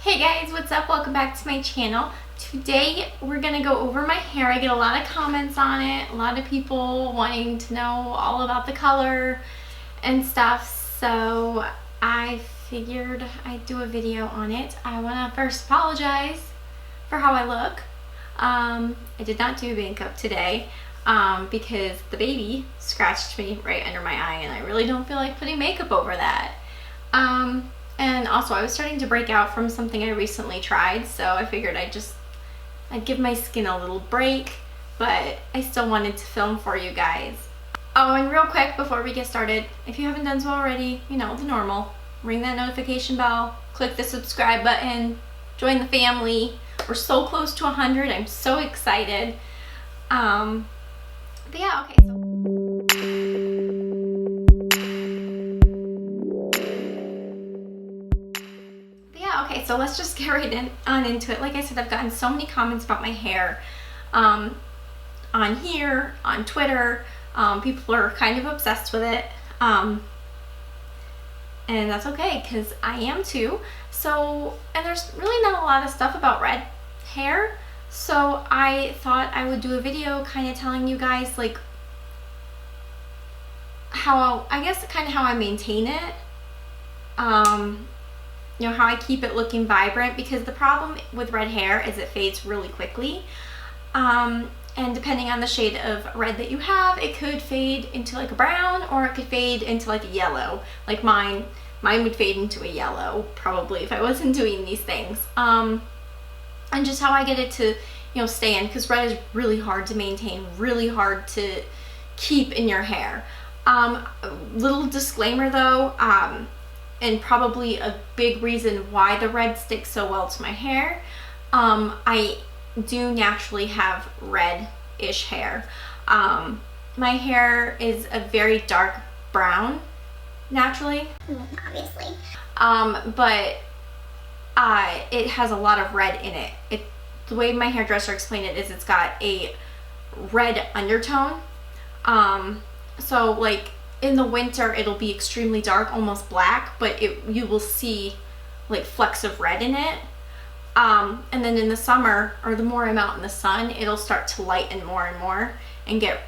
Hey guys, what's up? Welcome back to my channel. Today we're gonna go over my hair. I get a lot of comments on it, a lot of people wanting to know all about the color and stuff, so I figured I'd do a video on it. I want to first apologize for how I look. I did not do makeup today because the baby scratched me right under my eye and I really don't feel like putting makeup over that. And also I was starting to break out from something I recently tried, so I figured I'd give my skin a little break, but I still wanted to film for you guys. Oh, and real quick before we get started, if you haven't done so already, you know, the normal. Ring that notification bell, click the subscribe button, join the family. We're so close to 100. I'm so excited. But yeah, okay, so so let's just get right on into it. Like I said, I've gotten so many comments about my hair on here, on Twitter. People are kind of obsessed with it. And that's okay, because I am too. So, and there's really not a lot of stuff about red hair. So I thought I would do a video kind of telling you guys like how, I guess kind of how I maintain it. You know, how I keep it looking vibrant, because the problem with red hair is it fades really quickly. And depending on the shade of red that you have, it could fade into like a brown, or it could fade into like a yellow. Like mine would fade into a yellow probably if I wasn't doing these things. And just how I get it to, you know, stay in, because red is really hard to maintain, really hard to keep in your hair. Little disclaimer though, and probably a big reason why the red sticks so well to my hair, I do naturally have red-ish hair. My hair is a very dark brown naturally, obviously, but it has a lot of red in it. The way my hairdresser explained it is it's got a red undertone. So like in the winter it'll be extremely dark, almost black, but you will see like flecks of red in it. And then in the summer, or the more I'm out in the sun, it'll start to lighten more and more and get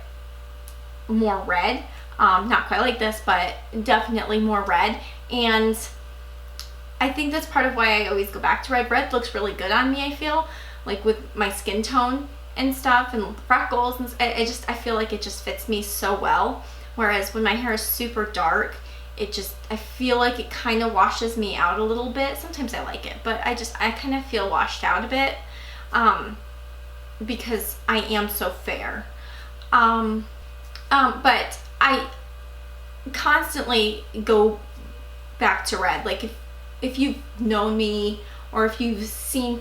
more red. Not quite like this, but definitely more red. And I think that's part of why I always go back to red. Red looks really good on me, I feel, like with my skin tone and stuff and freckles, and I feel like it just fits me so well. Whereas when my hair is super dark, I feel like it kind of washes me out a little bit. Sometimes I like it, but I kind of feel washed out a bit, because I am so fair. But I constantly go back to red. Like if you've known me, or if you've seen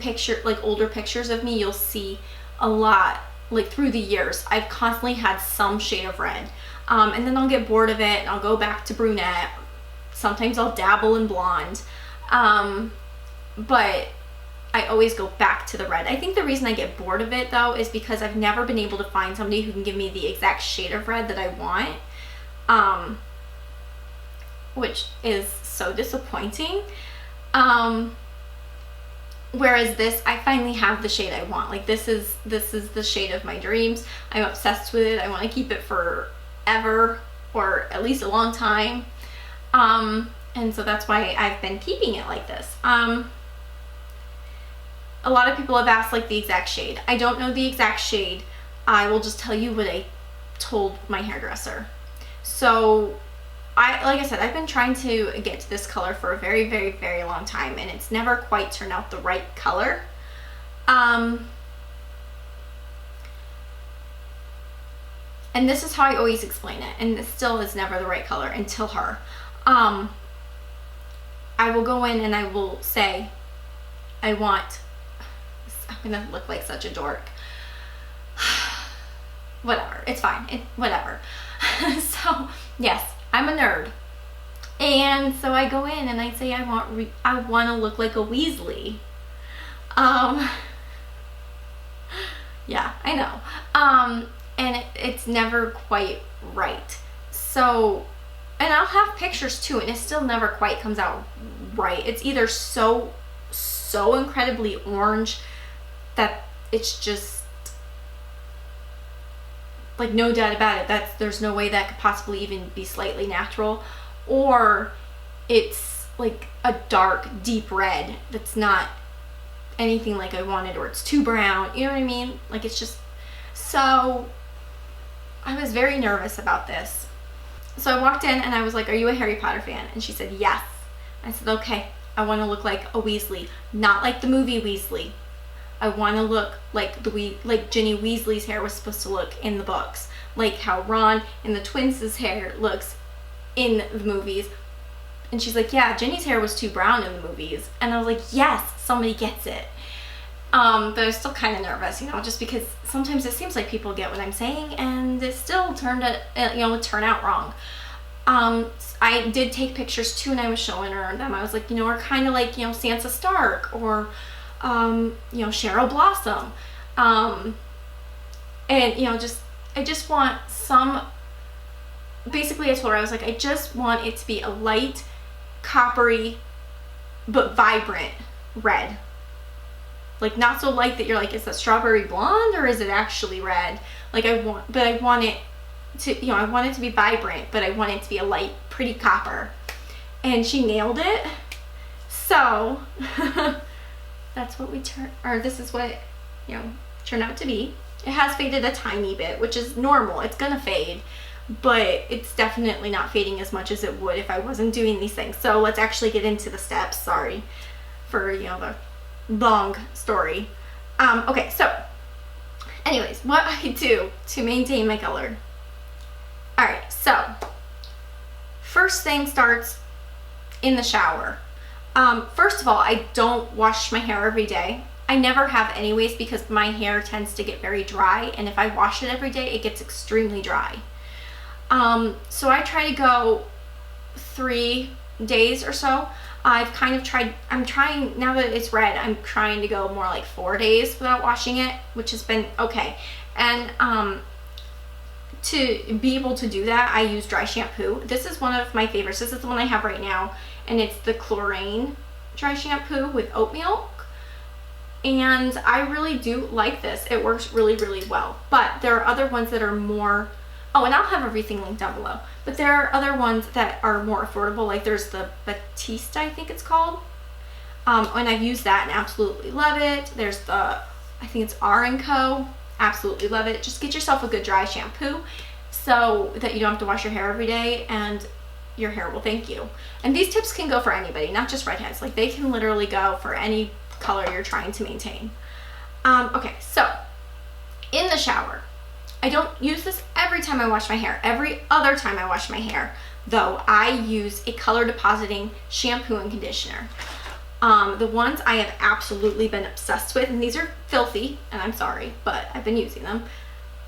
older pictures of me, you'll see a lot, like through the years, I've constantly had some shade of red. And then I'll get bored of it and I'll go back to brunette. Sometimes I'll dabble in blonde. But I always go back to the red. I think the reason I get bored of it though is because I've never been able to find somebody who can give me the exact shade of red that I want. Which is so disappointing. Whereas this, I finally have the shade I want. Like this is the shade of my dreams. I'm obsessed with it. I want to keep it forever, or at least a long time. And so that's why I've been keeping it like this. A lot of people have asked like the exact shade. I don't know the exact shade. I will just tell you what I told my hairdresser. So like I said, I've been trying to get to this color for a very, very, very long time, and it's never quite turned out the right color. And this is how I always explain it, and it still is never the right color until her. I will go in and I will say, I'm gonna look like such a dork. Whatever, it's fine, whatever. So yes, I'm a nerd. And so I go in and I say I want to look like a Weasley. Yeah, I know. And it's never quite right. So, and I'll have pictures too, and it still never quite comes out right. It's either so so incredibly orange that it's just like no doubt about it. There's no way that could possibly even be slightly natural. Or it's like a dark, deep red that's not anything like I wanted, or it's too brown. You know what I mean? Like it's just, so I was very nervous about this. So I walked in and I was like, are you a Harry Potter fan? And she said, yes. I said, okay, I want to look like a Weasley, not like the movie Weasley. I want to look like like Ginny Weasley's hair was supposed to look in the books, like how Ron and the twins' hair looks in the movies. And she's like, yeah, Ginny's hair was too brown in the movies. And I was like, yes, somebody gets it. But I was still kind of nervous, just because sometimes it seems like people get what I'm saying, and it still turned out wrong. I did take pictures too, and I was showing her them. I was like, we're kind of like, Sansa Stark, or, Cheryl Blossom. And, I just want some, basically I told her, I was like, I just want it to be a light, coppery, but vibrant red. Like not so light that you're like, is that strawberry blonde or is it actually red? Like I want it to, I want it to be vibrant, but I want it to be a light, pretty copper. And she nailed it. So that's what this is what it, turned out to be. It has faded a tiny bit, which is normal. It's gonna fade, but it's definitely not fading as much as it would if I wasn't doing these things. So let's actually get into the steps. Sorry for, the long story. Okay, so anyways, what I do to maintain my color. Alright, so first thing starts in the shower. First of all, I don't wash my hair every day. I never have anyways, because my hair tends to get very dry, and if I wash it every day, it gets extremely dry. So I try to go 3 days or so. I'm trying, now that it's red, I'm trying to go more like 4 days without washing it, which has been okay. And to be able to do that, I use dry shampoo. This is one of my favorites. This is the one I have right now, and it's the Klorane dry shampoo with oat milk. And I really do like this. It works really, really well. But there are other ones that are more, and I'll have everything linked down below. But there are other ones that are more affordable. Like there's the Batista, I think it's called. And I've used that and absolutely love it. There's I think it's R & Co. Absolutely love it. Just get yourself a good dry shampoo so that you don't have to wash your hair every day, and your hair will thank you. And these tips can go for anybody, not just redheads. Like they can literally go for any color you're trying to maintain. Okay, so in the shower, I don't use this every time I wash my hair. Every other time I wash my hair, though, I use a color depositing shampoo and conditioner. The ones I have absolutely been obsessed with, and these are filthy, and I'm sorry, but I've been using them,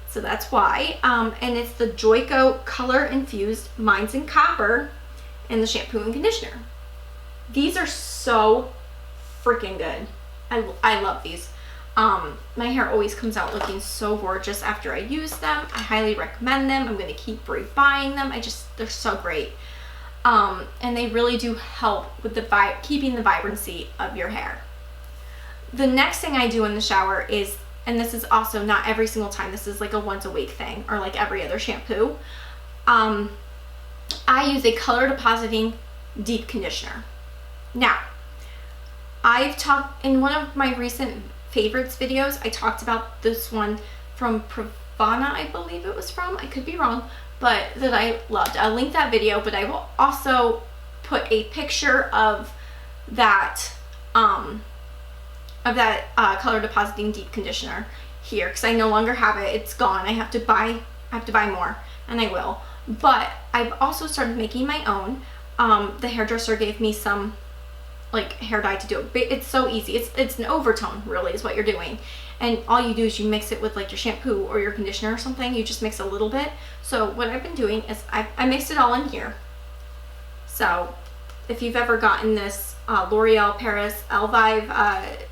so that's why. And it's the Joico Color Infused Minds in Copper and the shampoo and conditioner. These are so freaking good. I love these. My hair always comes out looking so gorgeous after I use them. I highly recommend them. I'm going to keep rebuying them. They're so great. And they really do help with keeping the vibrancy of your hair. The next thing I do in the shower is, and this is also not every single time, this is like a once a week thing, or like every other shampoo. I use a color depositing deep conditioner. Now, I've talked in one of my recent favorites videos, I talked about this one from Pravana, I believe it was from, I could be wrong, but that I loved. I'll link that video, but I will also put a picture of that color depositing deep conditioner here, because I no longer have it. It's gone. I have to buy more, and I will. But I've also started making my own. The hairdresser gave me some like hair dye to do it, but it's so easy. It's an overtone, really, is what you're doing, and all you do is you mix it with like your shampoo or your conditioner or something. You just mix a little bit. So what I've been doing is I mixed it all in here. So if you've ever gotten this L'Oreal Paris Elvive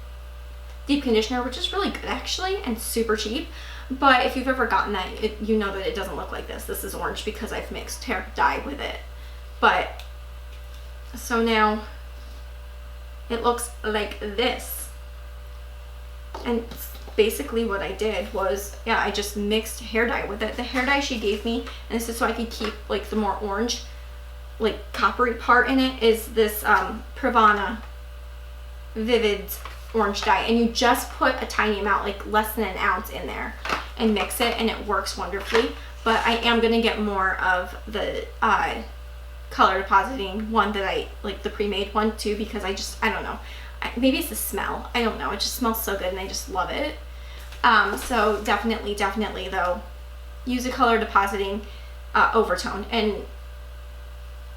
deep conditioner, which is really good actually and super cheap, but if you've ever gotten that, you know that it doesn't look like this. This is orange because I've mixed hair dye with it. But so now it looks like this. And basically what I did was, yeah, I just mixed hair dye with it. The hair dye she gave me, and this is so I could keep like the more orange, like coppery part in it, is this Pravana Vivid orange dye. And you just put a tiny amount, like less than an ounce in there, and mix it, and it works wonderfully. But I am going to get more of the color depositing one that I, like the pre-made one too, because I don't know. Maybe it's the smell. I don't know. It just smells so good and I just love it. So definitely though, use a color depositing overtone, and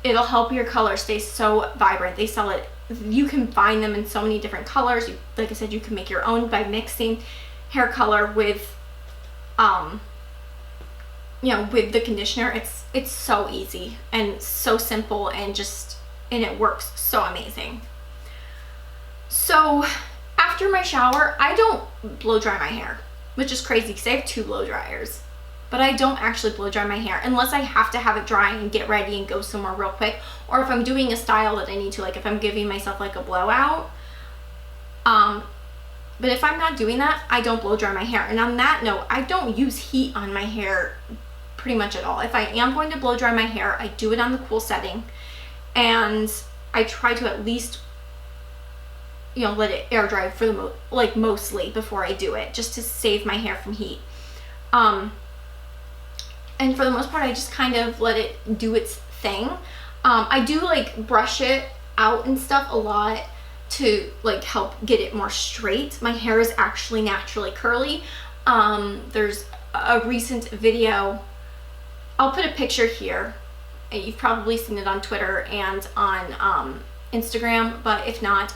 it'll help your color stay so vibrant. They sell it, you can find them in so many different colors. Like I said, you can make your own by mixing hair color with with the conditioner. It's so easy and so simple, and it works so amazing. So after my shower, I don't blow dry my hair, which is crazy because I have 2 blow dryers, but I don't actually blow dry my hair unless I have to have it dry and get ready and go somewhere real quick, or if I'm doing a style that I need to, like if I'm giving myself like a blowout. But if I'm not doing that, I don't blow dry my hair. And on that note, I don't use heat on my hair pretty much at all. If I am going to blow dry my hair, I do it on the cool setting, and I try to at least let it air dry for the mostly before I do it, just to save my hair from heat. And for the most part, I just kind of let it do its thing. I do like brush it out and stuff a lot to like help get it more straight. My hair is actually naturally curly. There's a recent video, I'll put a picture here. You've probably seen it on Twitter and on Instagram, but if not,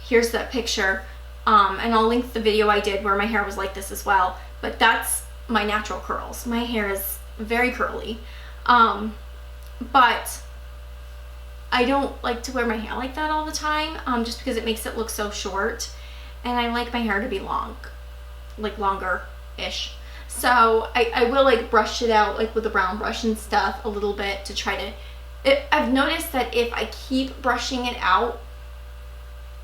here's that picture, and I'll link the video I did where my hair was like this as well. But that's my natural curls. My hair is very curly, but I don't like to wear my hair like that all the time, just because it makes it look so short, and I like my hair to be long, like longer-ish. So I will like brush it out like with a brown brush and stuff a little bit to try to, I've noticed that if I keep brushing it out,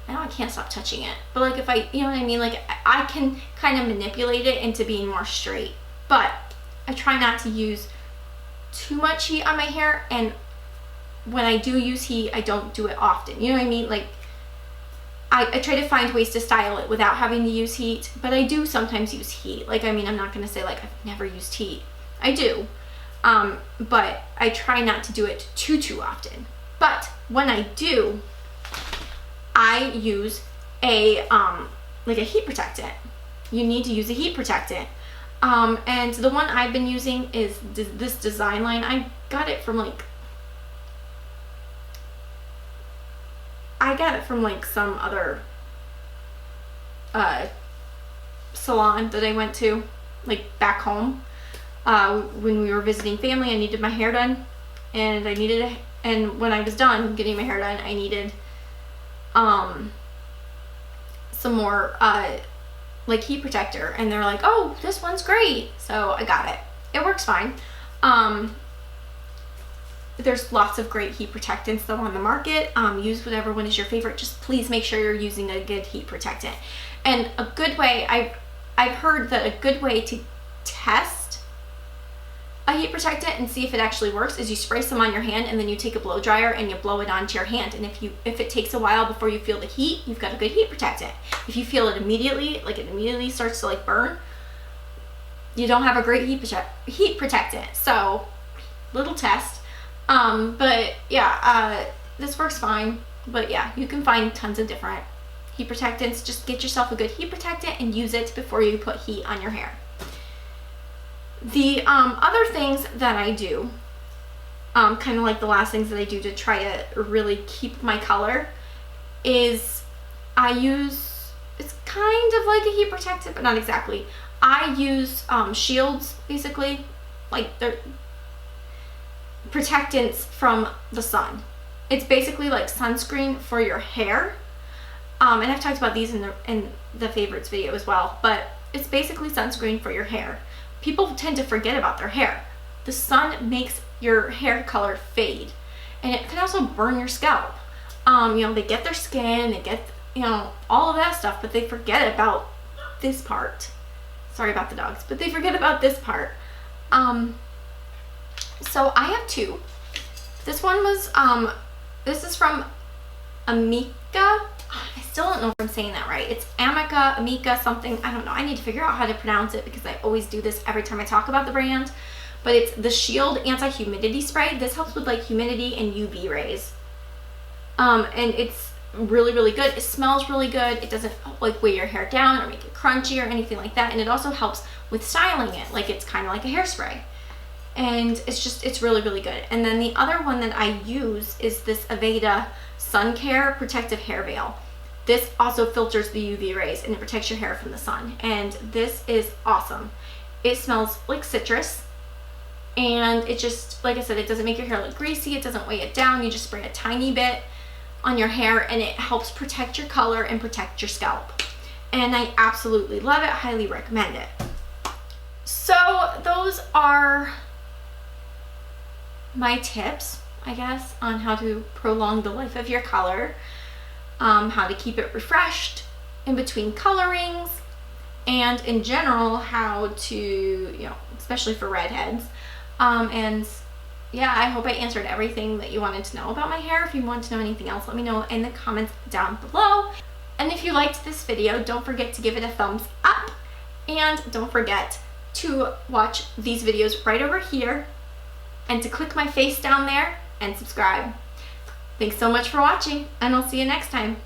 now I can't stop touching it, but like if I, you know what I mean, like I can kind of manipulate it into being more straight. But I try not to use too much heat on my hair, and when I do use heat, I don't do it often, you know what I mean? Like I try to find ways to style it without having to use heat, but I do sometimes use heat. Like, I mean, I'm not going to say like I've never used heat. I do, but I try not to do it too often. But when I do, I use a like a heat protectant. You need to use a heat protectant, and the one I've been using is this Design Line. I got it from some other salon that I went to, like back home. When we were visiting family, I needed my hair done, and and when I was done getting my hair done, I needed some more like heat protector, and they're like, oh, this one's great, so I got it. It works fine. There's lots of great heat protectants though on the market. Use whatever one is your favorite. Just please make sure you're using a good heat protectant. And a good way, I've heard that a good way to test a heat protectant and see if it actually works is you spray some on your hand, and then you take a blow dryer and you blow it onto your hand. And if it takes a while before you feel the heat, you've got a good heat protectant. If you feel it immediately, like it immediately starts to like burn, you don't have a great heat protectant. So little test. But yeah, this works fine. But yeah, you can find tons of different heat protectants. Just get yourself a good heat protectant and use it before you put heat on your hair. The other things that I do, kind of like the last things that I do to try to really keep my color, is I use, it's kind of like a heat protectant, but not exactly. I use shields, basically, like they're protectants from the sun. It's basically like sunscreen for your hair, and I've talked about these in the favorites video as well, but it's basically sunscreen for your hair. People tend to forget about their hair. The sun makes your hair color fade, and it can also burn your scalp. You know, they get their skin, they get, you know, all of that stuff, but they forget about this part. Sorry about the dogs, but they forget about this part. So I have two. This one was, this is from Amika. I still don't know if I'm saying that right. It's Amika, something. I don't know. I need to figure out how to pronounce it because I always do this every time I talk about the brand. But it's the Shield Anti-Humidity Spray. This helps with like humidity and UV rays. And it's really, really good. It smells really good. It doesn't like weigh your hair down or make it crunchy or anything like that. And it also helps with styling it. Like it's kind of like a hairspray. And it's really, really good. And then the other one that I use is this Aveda Sun Care Protective Hair Veil. This also filters the UV rays and it protects your hair from the sun. And this is awesome. It smells like citrus. And it just, like I said, it doesn't make your hair look greasy. It doesn't weigh it down. You just spray a tiny bit on your hair and it helps protect your color and protect your scalp. And I absolutely love it. Highly recommend it. So those are my tips, I guess, on how to prolong the life of your color, how to keep it refreshed in between colorings, and in general how to, you know, especially for redheads. And yeah, I hope I answered everything that you wanted to know about my hair. If you want to know anything else, let me know in the comments down below. And if you liked this video, don't forget to give it a thumbs up, and don't forget to watch these videos right over here and to click my face down there and subscribe. Thanks so much for watching, and I'll see you next time.